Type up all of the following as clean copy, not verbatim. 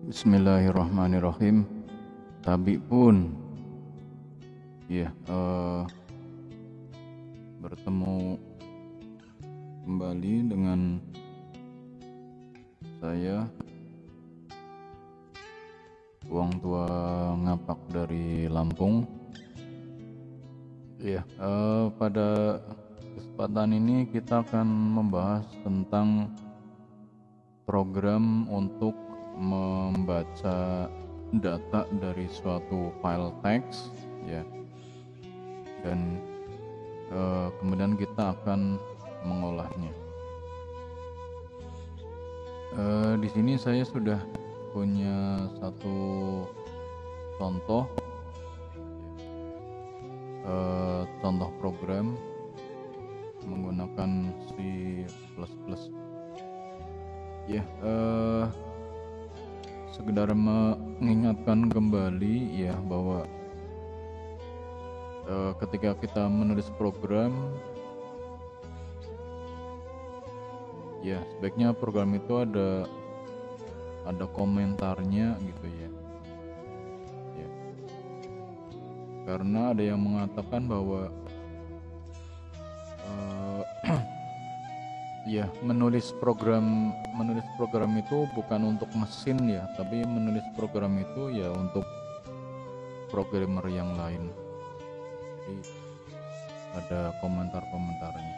Bismillahirrahmanirrahim. Tabi pun ya bertemu kembali dengan saya, Uang Tua Ngapak dari Lampung. Ya, pada kesempatan ini kita akan membahas tentang program untuk membaca data dari suatu file teks, ya, dan kemudian kita akan mengolahnya. Di sini saya sudah punya satu contoh, contoh program menggunakan C++. Ya, sekedar mengingatkan kembali ya bahwa ketika kita menulis program, ya sebaiknya program itu ada komentarnya gitu ya. Ya. Karena ada yang mengatakan bahwa ya menulis program itu bukan untuk mesin ya, tapi menulis program itu ya untuk programmer yang lain. Jadi ada komentar-komentarnya.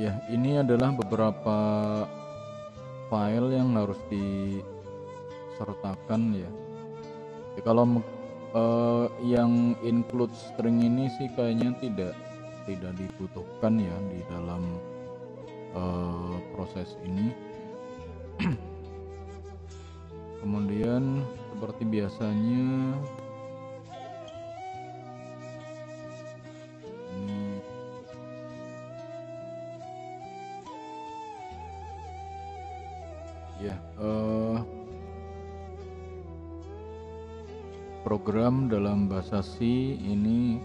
Ya ini adalah beberapa file yang harus disertakan ya. Jadi kalau yang include string ini sih kayaknya tidak dibutuhkan ya di dalam proses ini. Kemudian seperti biasanya ini ya program dalam bahasa C ini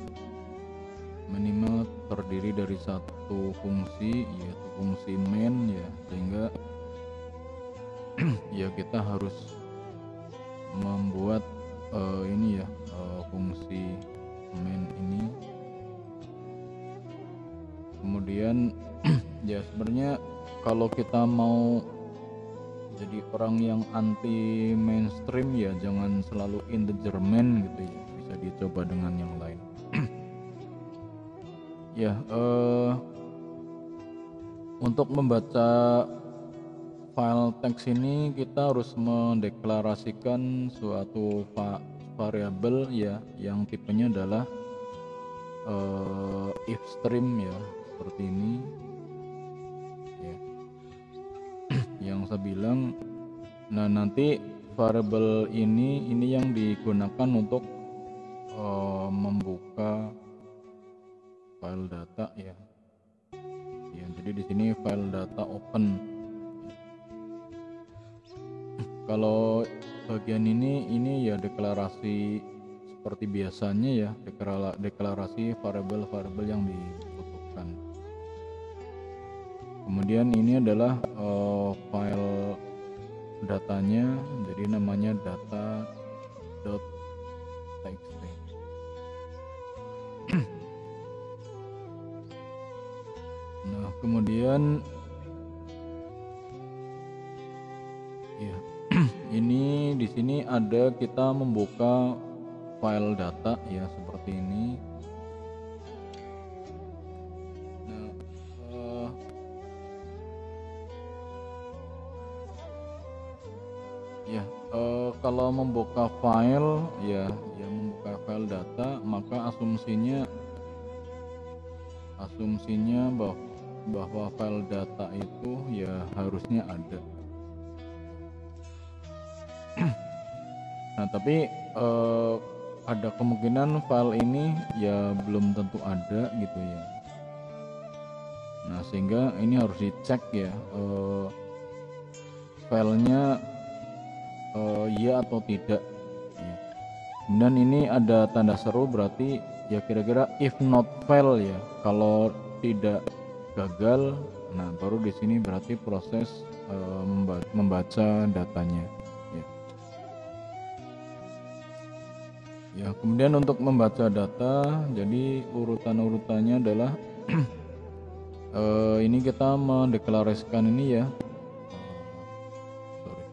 minimal terdiri dari satu fungsi, yaitu fungsi main ya, sehingga ya kita harus membuat ini ya fungsi main ini. Kemudian ya sebenarnya kalau kita mau jadi orang yang anti mainstream ya jangan selalu integer main gitu ya, bisa dicoba dengan yang lain. Ya, untuk membaca file teks ini kita harus mendeklarasikan suatu variabel ya yang tipenya adalah if stream ya, seperti ini ya. Yang saya bilang, nah nanti variabel ini yang digunakan untuk membuka file data ya. Ya, jadi di sini file data open. Kalau bagian ini ya deklarasi seperti biasanya ya, deklarasi variabel-variabel yang dibutuhkan. Kemudian ini adalah file datanya, jadi namanya data.txt. Nah, kemudian ya ini di sini ada kita membuka file data ya seperti ini. Nah, ya kalau membuka file ya membuka file data, maka asumsinya bahwa file data itu ya harusnya ada. Nah tapi ada kemungkinan file ini ya belum tentu ada gitu ya. Nah sehingga ini harus dicek ya filenya ya atau tidak ya. Kemudian ini ada tanda seru, berarti ya kira-kira if not fail ya, kalau tidak gagal Nah, baru di sini berarti proses membaca datanya. Ya. Ya, kemudian untuk membaca data, jadi urutan-urutannya adalah ini kita mendeklarasikan ini ya, sorry,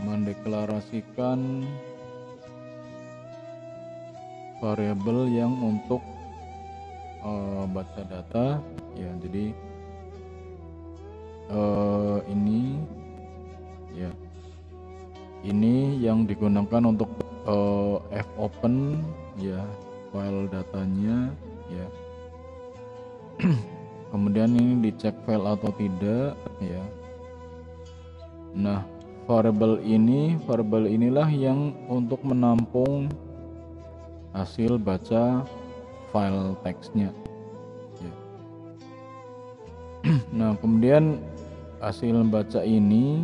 mendeklarasikan variabel yang untuk baca data ya. Jadi ini ya, ini yang digunakan untuk fopen ya, file datanya ya. Kemudian ini dicek file atau tidak ya. Nah, variabel inilah yang untuk menampung hasil baca file teksnya ya. Nah, kemudian hasil baca ini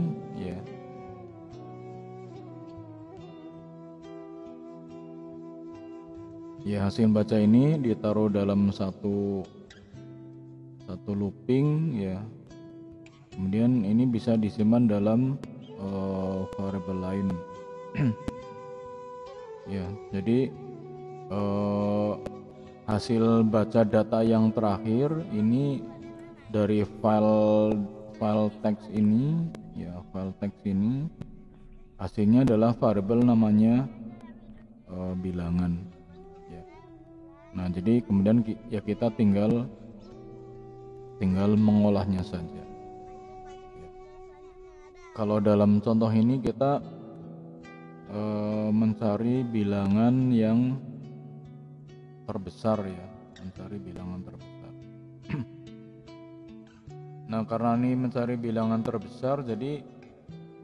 ya, hasil baca ini ditaruh dalam satu looping ya. Kemudian ini bisa disimpan dalam variabel lain. Ya, jadi hasil baca data yang terakhir ini dari file teks ini ya, file teks ini hasilnya adalah variabel namanya bilangan ya. Nah, jadi kemudian ya kita tinggal mengolahnya saja. Kalau dalam contoh ini kita mencari bilangan yang terbesar ya, mencari bilangan terbesar. Nah, karena ini mencari bilangan terbesar, jadi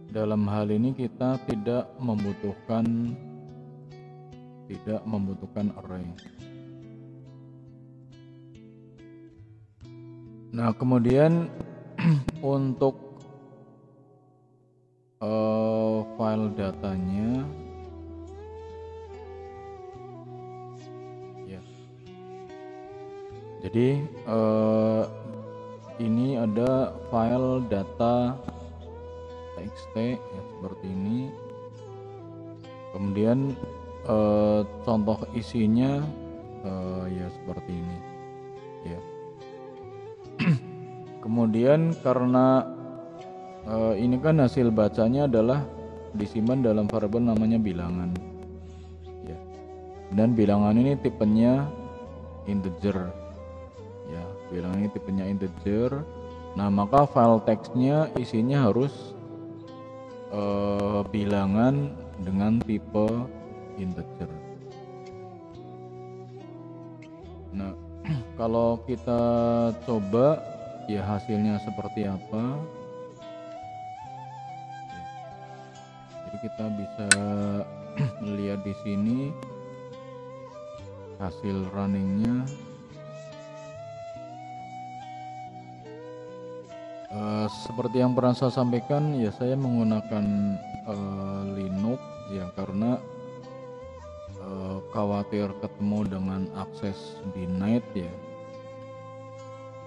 dalam hal ini kita tidak membutuhkan array. Nah, kemudian untuk file datanya ya. Jadi ini ada file data txt ya, seperti ini. Kemudian contoh isinya ya seperti ini ya. Kemudian karena ini kan hasil bacanya adalah disimpan dalam variabel namanya bilangan ya, dan bilangan ini tipenya integer ya, bilangan ini tipenya integer. Nah, maka file teksnya isinya harus bilangan dengan tipe integer. Nah, kalau kita coba ya hasilnya seperti apa. Jadi kita bisa melihat di sini hasil runningnya. Seperti yang pernah saya sampaikan ya, saya menggunakan Linux ya, karena khawatir ketemu dengan akses denied ya.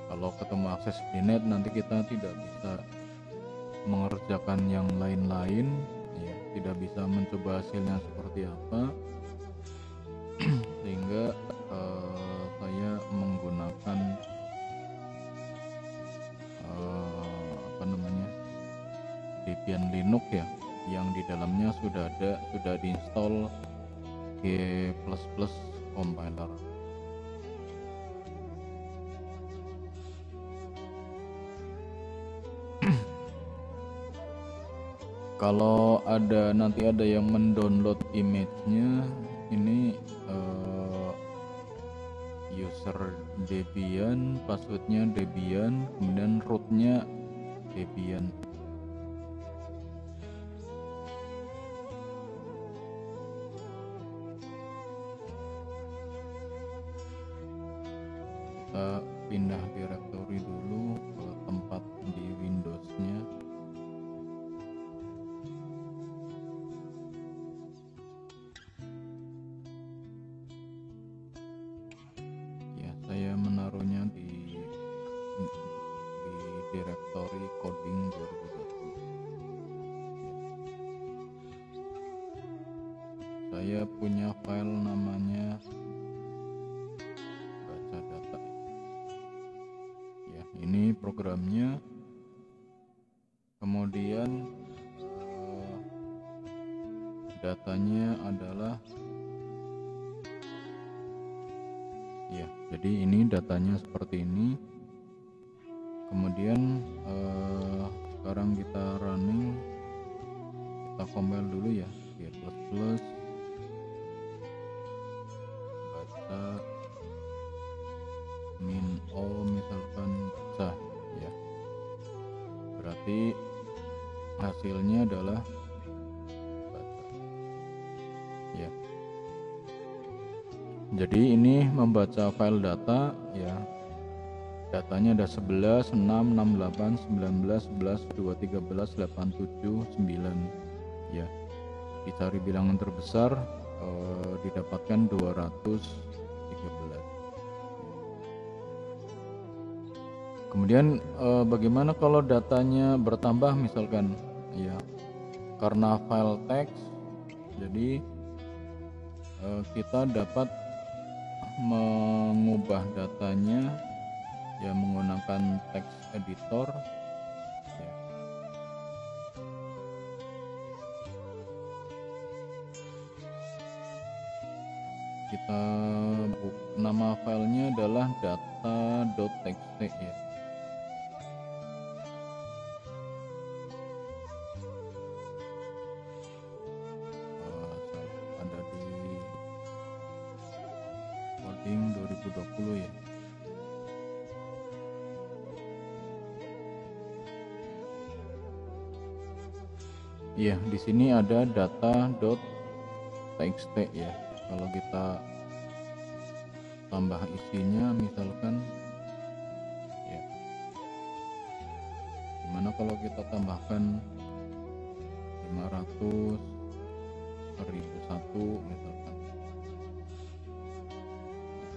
Kalau ketemu akses denied nanti kita tidak bisa mengerjakan yang lain-lain ya, tidak bisa mencoba hasilnya seperti apa. Sehingga saya menggunakan Debian Linux ya, yang di dalamnya sudah diinstal G++ compiler. Kalau nanti ada yang mendownload image-nya, ini user Debian, passwordnya Debian, kemudian rootnya Debian. Kita pindah directory dulu ke tempat di Windows-nya. Ya, saya menaruhnya di saya punya file namanya baca data ya. Ini programnya, kemudian datanya adalah ya, jadi ini datanya seperti ini. Kemudian sekarang kita running, kita compile dulu ya, g++ baca min o misalkan baca ya, berarti hasilnya adalah baca ya. Jadi ini membaca file data ya, datanya ada 11, 6, 6, 8, 19, 11, 2, 13, 8, 7, 9 ya. Dicari bilangan terbesar, didapatkan 213. Kemudian bagaimana kalau datanya bertambah misalkan ya, karena file teks, jadi kita dapat mengubah datanya ya menggunakan text editor ya. Kita nama filenya adalah data.txt ya. Ada di coding 2020 ya. Iya, di sini ada data.txt ya. Kalau kita tambah isinya misalkan ya, gimana kalau kita tambahkan 500, 1001 misalkan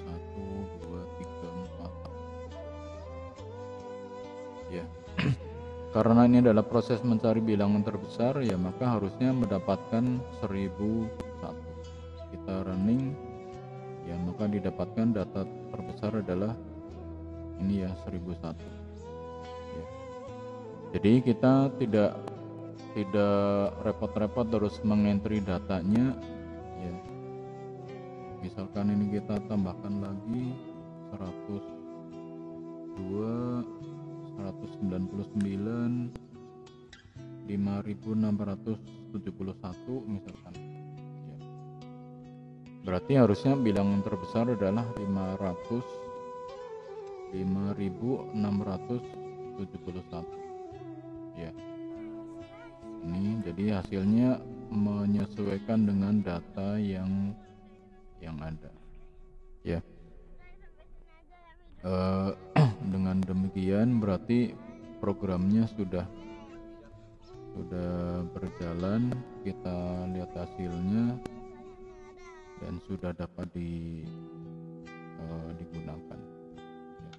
1, 2, 3, 4 ya. Karena ini adalah proses mencari bilangan terbesar ya, maka harusnya mendapatkan 1001. Kita running ya, maka didapatkan data terbesar adalah ini ya, 1001 ya. Jadi kita tidak repot-repot terus mengentry datanya ya. Misalkan ini kita tambahkan lagi 102, 199, 5671 misalkan ya. Berarti harusnya bilangan terbesar adalah 5671 ya. Ini jadi hasilnya menyesuaikan dengan data yang ada ya. Dengan demikian berarti programnya sudah berjalan, kita lihat hasilnya dan sudah dapat digunakan ya.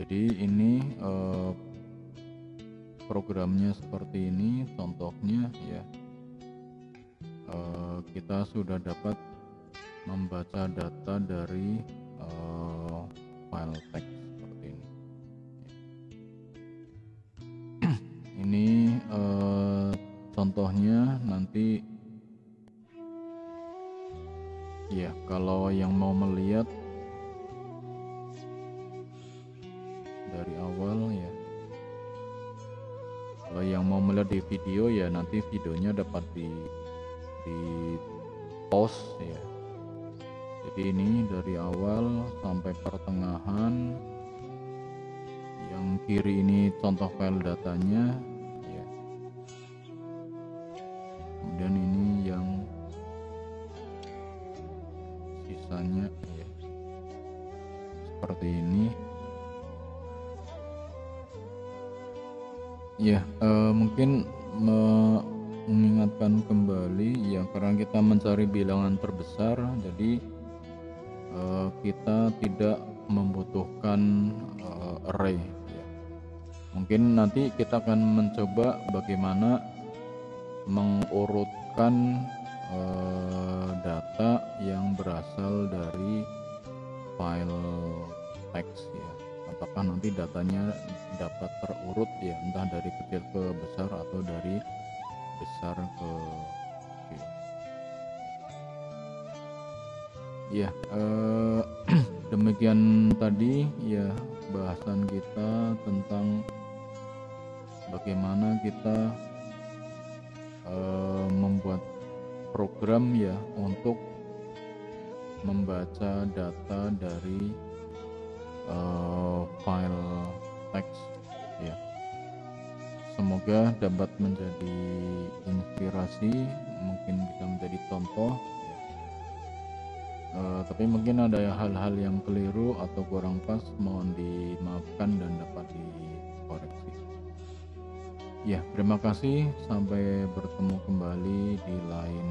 Jadi ini programnya seperti ini contohnya ya. Kita sudah dapat membaca data dari file teks seperti ini. Ini contohnya nanti ya, kalau yang mau melihat dari awal ya, kalau yang mau melihat di video ya, nanti videonya dapat di post ya. Jadi ini dari awal sampai pertengahan, yang kiri ini contoh file datanya ya. Kemudian ini yang sisanya ya, seperti ini ya. Mungkin mengingatkan kembali ya, karena kita mencari bilangan terbesar, jadi kita tidak membutuhkan array ya. Mungkin nanti kita akan mencoba bagaimana mengurutkan data yang berasal dari file teks ya. Apakah nanti datanya dapat terurut ya, entah dari kecil ke besar atau dari besar ke kecil. Ya, demikian tadi ya bahasan kita tentang bagaimana kita membuat program ya untuk membaca data dari file teks ya. Semoga dapat menjadi inspirasi, mungkin bisa menjadi contoh ya. Tapi mungkin ada hal-hal yang keliru atau kurang pas, mohon dimaafkan dan dapat dikoreksi. Ya, terima kasih. Sampai bertemu kembali di lain